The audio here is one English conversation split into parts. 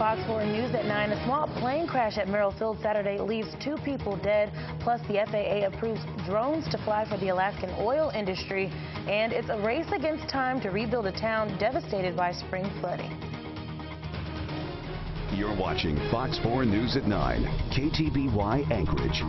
Fox 4 News at 9. A small plane crash at Merrill Field Saturday leaves 2 people dead. Plus, the FAA approves drones to fly for the Alaskan oil industry. And it's a race against time to rebuild a town devastated by spring flooding. You're watching Fox 4 News at 9, KTBY Anchorage.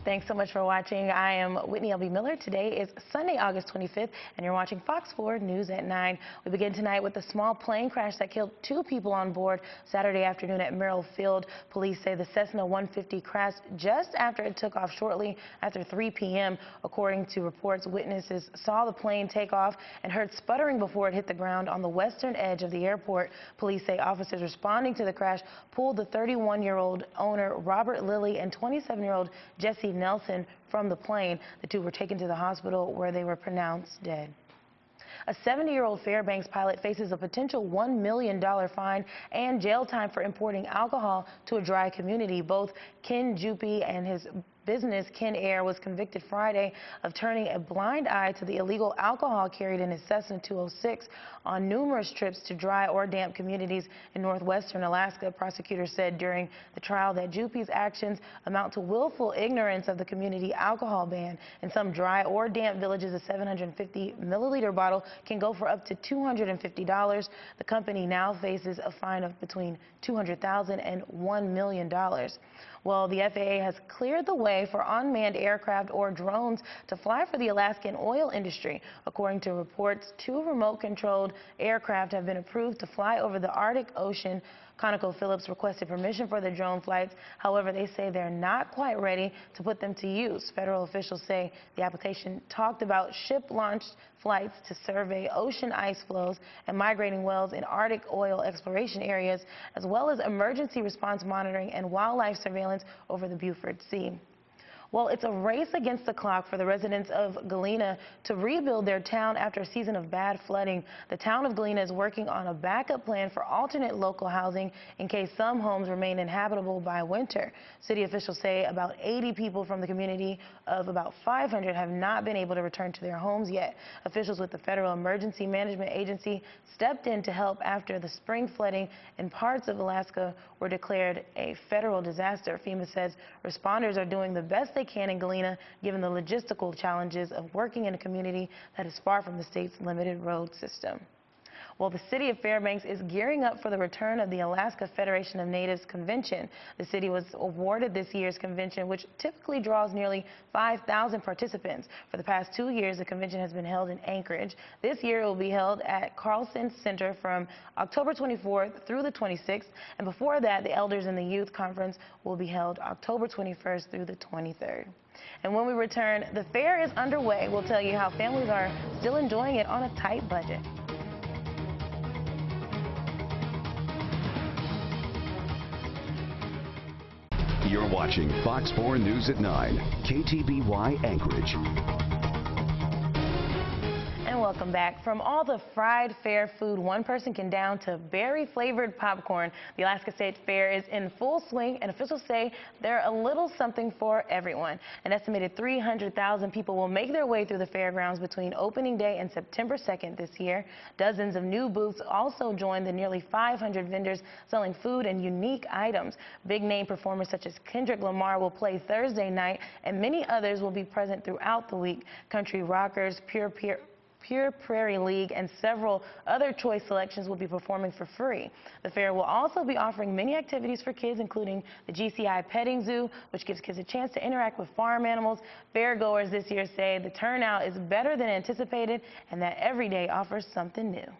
Thanks so much for watching. I am Whitney Miller. Today is Sunday, August 25th, and you're watching Fox 4 News at 9. We begin tonight with a small plane crash that killed 2 people on board Saturday afternoon at Merrill Field. Police say the Cessna 150 crashed just after it took off shortly after 3 p.m. According to reports, witnesses saw the plane take off and heard sputtering before it hit the ground on the western edge of the airport. Police say officers responding to the crash pulled the 31-year-old owner, Robert Lilly, and 27-year-old Jesse Nelson from the plane. The 2 were taken to the hospital where they were pronounced dead. A 70-year-old Fairbanks pilot faces a potential $1 million fine and jail time for importing alcohol to a dry community. Both Ken Juppy and his business, Ken Air, was convicted Friday of turning a blind eye to the illegal alcohol carried in his Cessna 206 on numerous trips to dry or damp communities in northwestern Alaska. Prosecutors said during the trial that Juppy's actions amount to willful ignorance of the community alcohol ban. In some dry or damp villages, a 750-milliliter bottle can go for up to $250. The company now faces a fine of between $200,000 and $1 million. Well, the FAA has cleared the way for unmanned aircraft or drones to fly for the Alaskan oil industry. According to reports, 2 remote-controlled aircraft have been approved to fly over the Arctic Ocean. ConocoPhillips requested permission for the drone flights. However, they say they're not quite ready to put them to use. Federal officials say the application talked about ship-launched flights to survey ocean ice flows and migrating wells in Arctic oil exploration areas, as well as emergency response monitoring and wildlife surveillance over the Beaufort Sea. Well, it's a race against the clock for the residents of Galena to rebuild their town after a season of bad flooding. The town of Galena is working on a backup plan for alternate local housing in case some homes remain inhabitable by winter. City officials say about 80 people from the community of about 500 have not been able to return to their homes yet. Officials with the Federal Emergency Management Agency stepped in to help after the spring flooding in parts of Alaska were declared a federal disaster. FEMA says responders are doing the best they can in Galena, given the logistical challenges of working in a community that is far from the state's limited road system. Well, the city of Fairbanks is gearing up for the return of the Alaska Federation of Natives Convention. The city was awarded this year's convention, which typically draws nearly 5,000 participants. For the past 2 years, the convention has been held in Anchorage. This year, it will be held at Carlson Center from October 24th through the 26th. And before that, the Elders and the Youth Conference will be held October 21st through the 23rd. And when we return, the fair is underway. We'll tell you how families are still enjoying it on a tight budget. You're watching Fox 4 News at 9, KTBY Anchorage. And welcome back. From all the fried fair food one person can down to berry-flavored popcorn, the Alaska State Fair is in full swing, and officials say there's a little something for everyone. An estimated 300,000 people will make their way through the fairgrounds between opening day and September 2nd this year. Dozens of new booths also join the nearly 500 vendors selling food and unique items. Big-name performers such as Kendrick Lamar will play Thursday night, and many others will be present throughout the week. Country rockers, Pure Prairie League, and several other choice selections will be performing for free. The fair will also be offering many activities for kids, including the GCI Petting Zoo, which gives kids a chance to interact with farm animals. Fairgoers this year say the turnout is better than anticipated and that every day offers something new.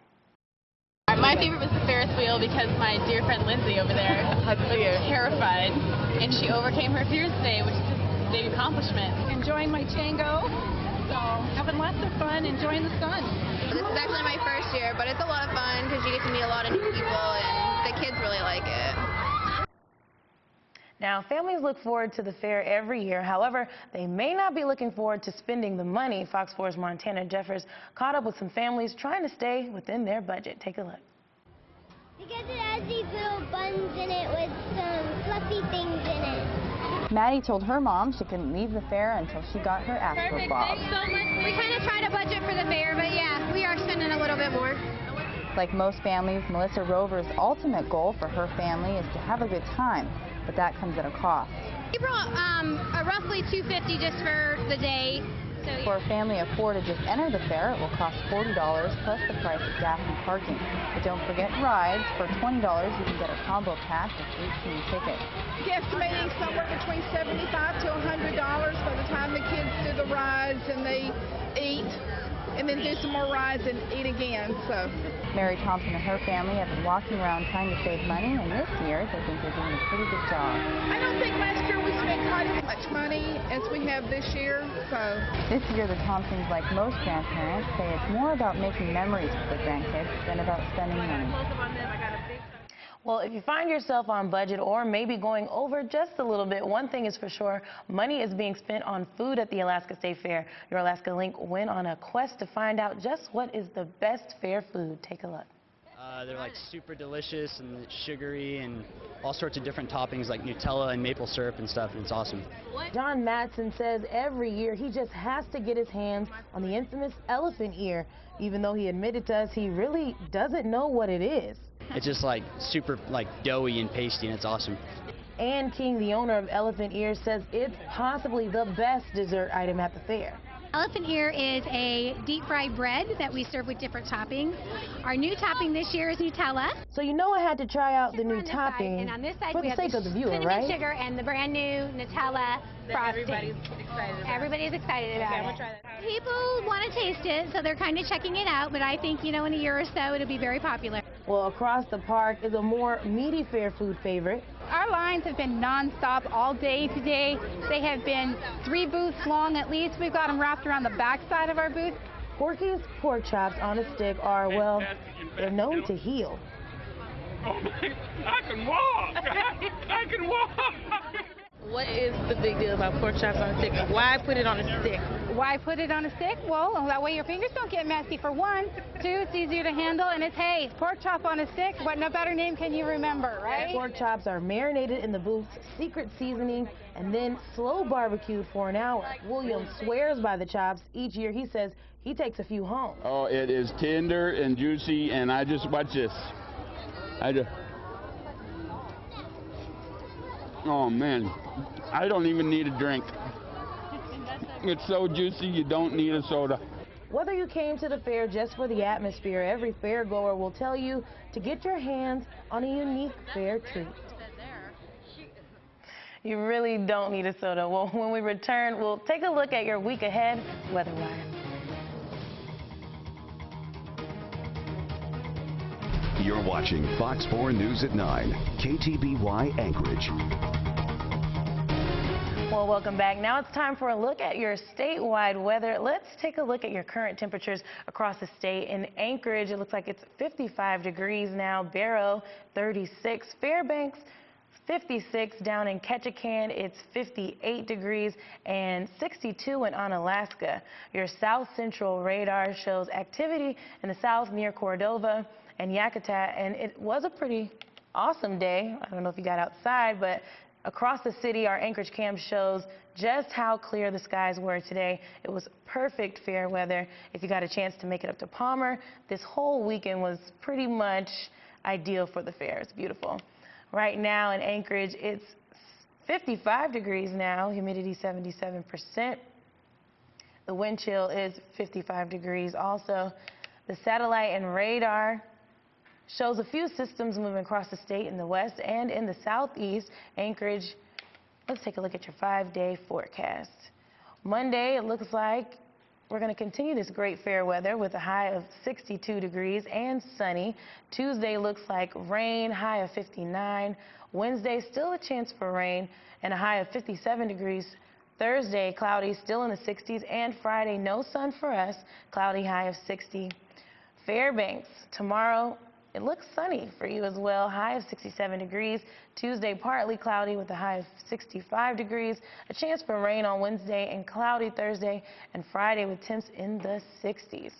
My favorite was the Ferris wheel because my dear friend Lindsay over there was terrified, and she overcame her fears today, which is a big accomplishment. Enjoying my Django. So having lots of fun, enjoying the sun. This is actually my first year, but it's a lot of fun because you get to meet a lot of new people and the kids really like it. Now, families look forward to the fair every year. However, they may not be looking forward to spending the money. Fox 4's Montana Jeffers caught up with some families trying to stay within their budget. Take a look. Because it has these little buns in it with some fluffy things in it. Maddie told her mom she couldn't leave the fair until she got her Astro Bob. We kind of try to budget for the fair, but yeah, we are spending a little bit more. Like most families, Melissa Rover's ultimate goal for her family is to have a good time, but that comes at a cost. We brought roughly $250 just for the day. So, yeah. For a family of 4 to just enter the fair, it will cost $40 plus the price of gas and parking. But don't forget rides. For $20, you can get a combo pack with 18 tickets. Guesstimating somewhere between $75 to $100 by the time the kids do the rides and they eat, and then do some more rides and eat again. So Mary Thompson and her family have been walking around trying to save money, and this year they think they're doing a pretty good job. I don't think last year we spent quite as much money as we have this year. So This year the Thompsons, like most grandparents, say it's more about making memories with their grandkids than about spending money. Well, if you find yourself on budget or maybe going over just a little bit, one thing is for sure, money is being spent on food at the Alaska State Fair. Your Alaska Link went on a quest to find out just what is the best fair food. Take a look. They're like super delicious and sugary and all sorts of different toppings like Nutella and maple syrup and stuff, and it's awesome. John Matson says every year he just has to get his hands on the infamous elephant ear, even though he admitted to us he really doesn't know what it is. It's just like super like doughy and pasty, and it's awesome. Ann King, the owner of Elephant Ear, says it's possibly the best dessert item at the fair. Elephant ear is a deep-fried bread that we serve with different toppings. Our new topping this year is Nutella. So you know I had to try out the new On this topping side, and on this side for we the have sake of the viewer, cinnamon right? sugar and the brand new Nutella frosting. Everybody's excited about. Everybody's excited about I'm it. gonna try that. People want to taste it, so they're kind of checking it out, but I think, you know, in a year or so it'll be very popular. Well, across the park is a more meaty fair food favorite. our lines have been nonstop all day today. They have been 3 booths long at least. We've got them wrapped around the back side of our booth. Porky's pork chops on a stick are, well, they're known to heal. Oh, I can walk! I can walk! What is the big deal about pork chops on a stick? Why put it on a stick? Why put it on a stick? Well, that way your fingers don't get messy for one. 2, it's easier to handle, and it's, hey, pork chop on a stick. What no better name can you remember, right? Pork chops are marinated in the booth's secret seasoning and then slow barbecued for an hour. William swears by the chops. Each year he says he takes a few home. Oh, it is tender and juicy, and I just, watch this. Oh man, I don't even need a drink. It's so juicy, you don't need a soda. Whether you came to the fair just for the atmosphere, every fair goer will tell you to get your hands on a unique fair treat. You really don't need a soda. Well, when we return, we'll take a look at your week ahead weather-wise. You're watching Fox 4 News at 9, KTBY Anchorage. Well, welcome back. Now it's time for a look at your statewide weather. Let's take a look at your current temperatures across the state. In Anchorage, it looks like it's 55 degrees now. Barrow, 36. Fairbanks, 56. Down in Ketchikan, it's 58 degrees and 62 in Onalaska. Your south central radar shows activity in the south near Cordova and Yakutat, and it was a pretty awesome day. I don't know if you got outside, but across the city, our Anchorage cam shows just how clear the skies were today. It was perfect fair weather. If you got a chance to make it up to Palmer, this whole weekend was pretty much ideal for the fair. It's beautiful. Right now in Anchorage, it's 55 degrees now, humidity 77%. The wind chill is 55 degrees also. The satellite and radar shows a few systems moving across the state in the west and in the southeast. Anchorage, let's take a look at your 5-day forecast. Monday, it looks like we're going to continue this great fair weather with a high of 62 degrees and sunny. Tuesday looks like rain, high of 59. Wednesday, still a chance for rain and a high of 57 degrees. Thursday, cloudy, still in the 60s. And Friday, no sun for us, cloudy, high of 60. Fairbanks, tomorrow, it looks sunny for you as well, high of 67 degrees. Tuesday, partly cloudy with a high of 65 degrees. A chance for rain on Wednesday and cloudy Thursday and Friday with temps in the 60s.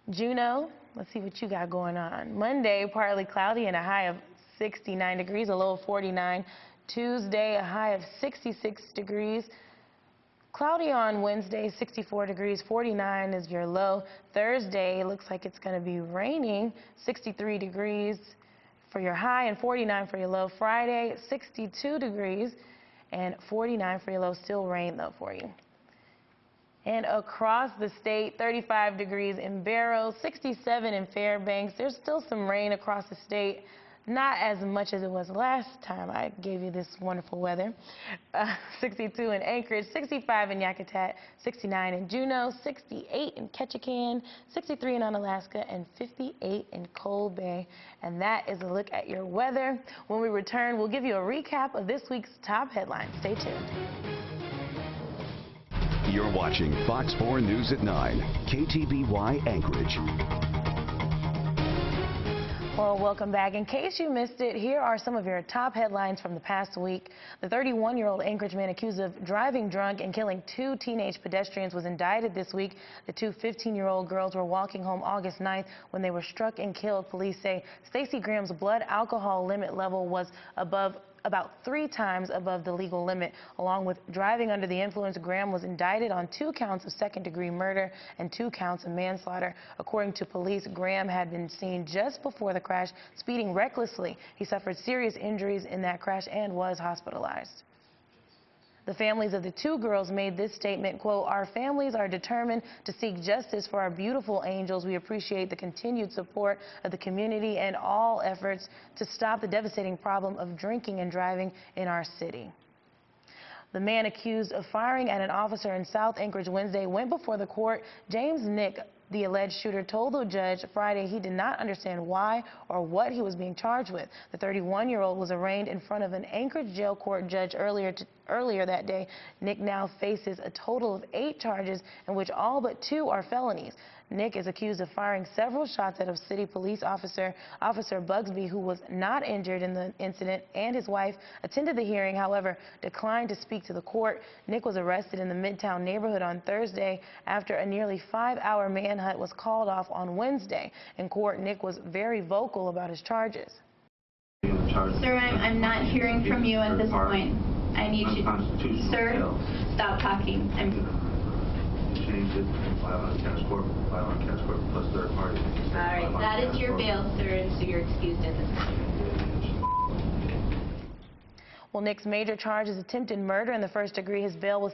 Juneau, let's see what you got going on. Monday, partly cloudy and a high of 69 degrees, a low of 49. Tuesday, a high of 66 degrees. Cloudy on Wednesday, 64 degrees, 49 is your low. Thursday looks like it's going to be raining, 63 degrees for your high and 49 for your low. Friday, 62 degrees and 49 for your low. Still rain though for you. And across the state, 35 degrees in Barrow, 67 in Fairbanks. There's still some rain across the state. Not as much as it was last time I gave you this wonderful weather. 62 in Anchorage, 65 in Yakutat, 69 in Juneau, 68 in Ketchikan, 63 in Unalaska, and 58 in Cold Bay. And that is a look at your weather. When we return, we'll give you a recap of this week's top headlines. Stay tuned. You're watching Fox 4 News at 9, KTBY Anchorage. Well, welcome back. In case you missed it, here are some of your top headlines from the past week. The 31-year-old Anchorage man accused of driving drunk and killing 2 teenage pedestrians was indicted this week. The 2 15-year-old girls were walking home August 9th when they were struck and killed. Police say Stacey Graham's blood alcohol limit level was about 3 times above the legal limit. Along with driving under the influence, Graham was indicted on 2 counts of second-degree murder and 2 counts of manslaughter. According to police, Graham had been seen just before the crash speeding recklessly. He suffered serious injuries in that crash and was hospitalized. The families of the 2 girls made this statement, quote, "Our families are determined to seek justice for our beautiful angels. We appreciate the continued support of the community and all efforts to stop the devastating problem of drinking and driving in our city." The man accused of firing at an officer in South Anchorage Wednesday went before the court. James Nick, the alleged shooter, told the judge Friday he did not understand why or what he was being charged with. The 31-year-old was arraigned in front of an Anchorage jail court judge earlier that day. Nick now faces a total of 8 charges, in which all but 2 are felonies. Nick is accused of firing several shots at a city police officer, Officer Bugsby, who was not injured in the incident, and his wife attended the hearing, however, declined to speak to the court. Nick was arrested in the Midtown neighborhood on Thursday after a nearly 5-hour manhunt was called off on Wednesday. In court, Nick was very vocal about his charges. Sir, I'm not hearing from you at this point. I need you. Sir, stop talking. Change it, file on cash court plus third party. All right, that is your bail, sir, and so you're excused at this time. Well, Nick's major charge is attempted murder in the first degree. His bail was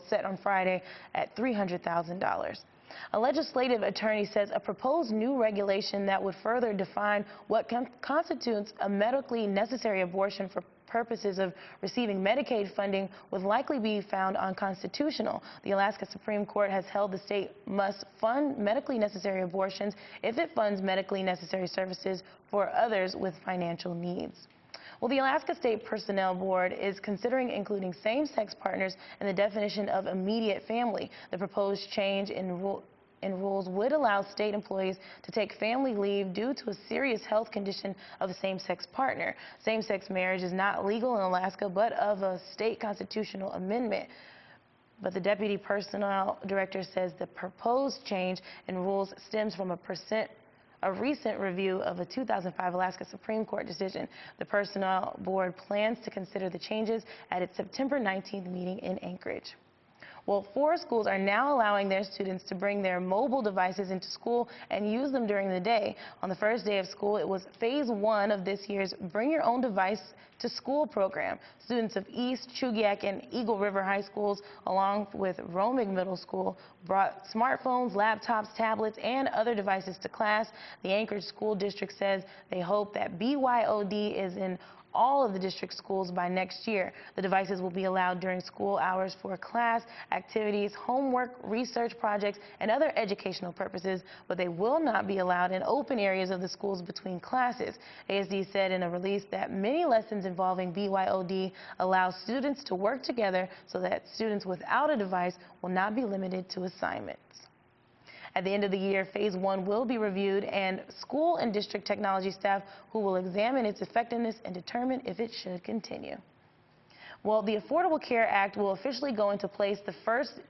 set on Friday at $300,000. A legislative attorney says a proposed new regulation that would further define what constitutes a medically necessary abortion for purposes of receiving Medicaid funding would likely be found unconstitutional. The Alaska Supreme Court has held the state must fund medically necessary abortions if it funds medically necessary services for others with financial needs. Well, the Alaska State Personnel Board is considering including same-sex partners in the definition of immediate family. The proposed change in rules would allow state employees to take family leave due to a serious health condition of a same-sex partner. Same-sex marriage is not legal in Alaska, but of a state constitutional amendment. But the deputy personnel director says the proposed change in rules stems from a recent review of a 2005 Alaska Supreme Court decision. The Personnel Board plans to consider the changes at its September 19th meeting in Anchorage. Well, 4 schools are now allowing their students to bring their mobile devices into school and use them during the day. On the first day of school, it was phase 1 of this year's Bring Your Own Device to School program. Students of East, Chugiak, and Eagle River High Schools, along with Romig Middle School, brought smartphones, laptops, tablets, and other devices to class. The Anchorage School District says they hope that BYOD is in all of the district schools by next year. The devices will be allowed during school hours for class activities, homework, research projects, and other educational purposes, but they will not be allowed in open areas of the schools between classes. ASD said in a release that many lessons involving BYOD allow students to work together so that students without a device will not be limited to assignments. At the end of the year, phase 1 will be reviewed, and school and district technology staff who will examine its effectiveness and determine if it should continue. Well, the Affordable Care Act will officially go into place the first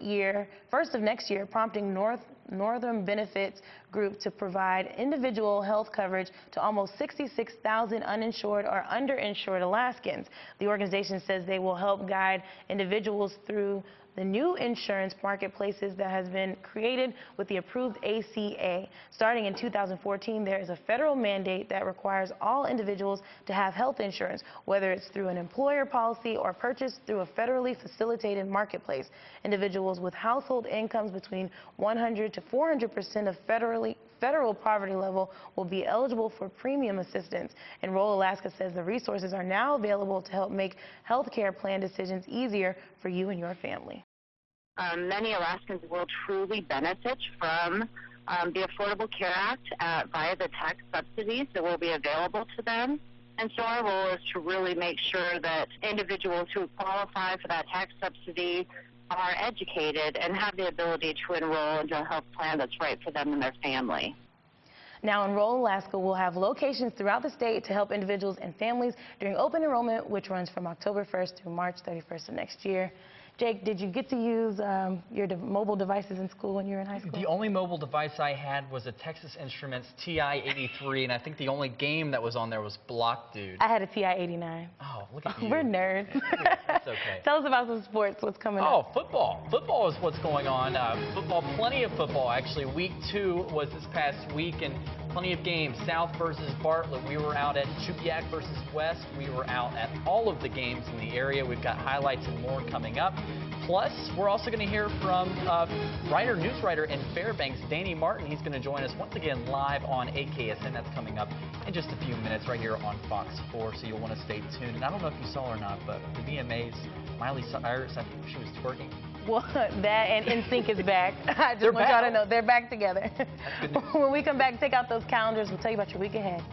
of next year, prompting Northern Benefits Group to provide individual health coverage to almost 66,000 uninsured or underinsured Alaskans. The organization says they will help guide individuals through the new insurance marketplaces that has been created with the approved ACA. Starting in 2014, there is a federal mandate that requires all individuals to have health insurance, whether it's through an employer policy or purchased through a federally facilitated marketplace. Individuals with household incomes between 100 to 400% of federal poverty level will be eligible for premium assistance. Enroll Alaska says the resources are now available to help make health care plan decisions easier for you and your family. Many Alaskans will truly benefit from the Affordable Care Act via the tax subsidies that will be available to them. And so our role is to really make sure that individuals who qualify for that tax subsidy are educated and have the ability to enroll into a health plan that's right for them and their family. Now, Enroll Alaska will have locations throughout the state to help individuals and families during open enrollment, which runs from October 1st through March 31st of next year. Jake, did you get to use your mobile devices in school when you were in high school? The only mobile device I had was a Texas Instruments TI-83, and I think the only game that was on there was Block Dude. I had a TI-89. Oh, look at you. We're nerds. That's okay. Tell us about some sports. What's coming up? Oh, football. Football is what's going on. Football, plenty of football, actually. Week 2 was this past week, and plenty of games. South versus Bartlett. We were out at Chupiak versus West. We were out at all of the games in the area. We've got highlights and more coming up. Plus, we're also going to hear from news writer in Fairbanks, Danny Martin. He's going to join us once again live on AKSN. That's coming up in just a few minutes right here on Fox 4, so you'll want to stay tuned. And I don't know if you saw or not, but to be amazed, Miley Cyrus, I think she was twerking. Well, that and NSYNC is back. I just want y'all to know they're back together. When we come back, take out those calendars. We'll tell you about your week ahead.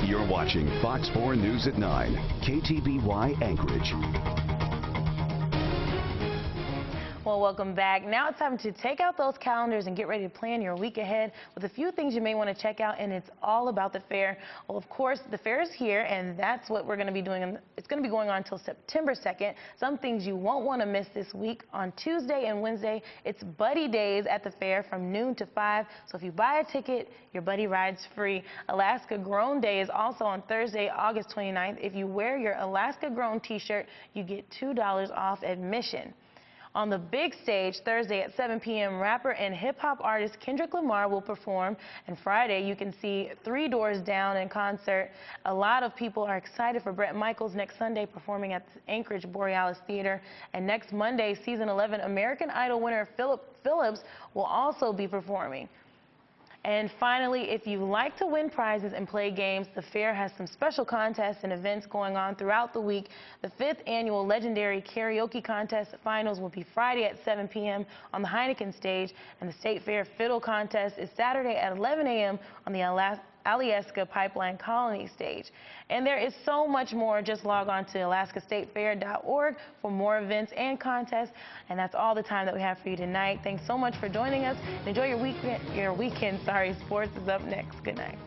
You're watching Fox 4 News at 9, KTBY Anchorage. Well, welcome back. Now it's time to take out those calendars and get ready to plan your week ahead with a few things you may want to check out, and it's all about the fair. Well, of course, the fair is here, and that's what we're going to be doing. It's going to be going on until September 2nd. Some things you won't want to miss this week. On Tuesday and Wednesday, it's Buddy Days at the fair from noon to 5. So if you buy a ticket, your buddy ride's free. Alaska Grown Day is also on Thursday, August 29th. If you wear your Alaska Grown t-shirt, you get $2 off admission. On the big stage, Thursday at 7 p.m., rapper and hip-hop artist Kendrick Lamar will perform. And Friday, you can see Three Doors Down in concert. A lot of people are excited for Bret Michaels next Sunday performing at the Anchorage Borealis Theater. And next Monday, Season 11 American Idol winner Phillips will also be performing. And finally, if you like to win prizes and play games, the fair has some special contests and events going on throughout the week. The 5th annual Legendary Karaoke Contest finals will be Friday at 7 p.m. on the Heineken stage, and the State Fair Fiddle Contest is Saturday at 11 a.m. on the Alyeska Pipeline Colony stage. And there is so much more. Just log on to alaskastatefair.org for more events and contests. And that's all the time that we have for you tonight. Thanks so much for joining us. Enjoy your weekend. Sports is up next. Good night.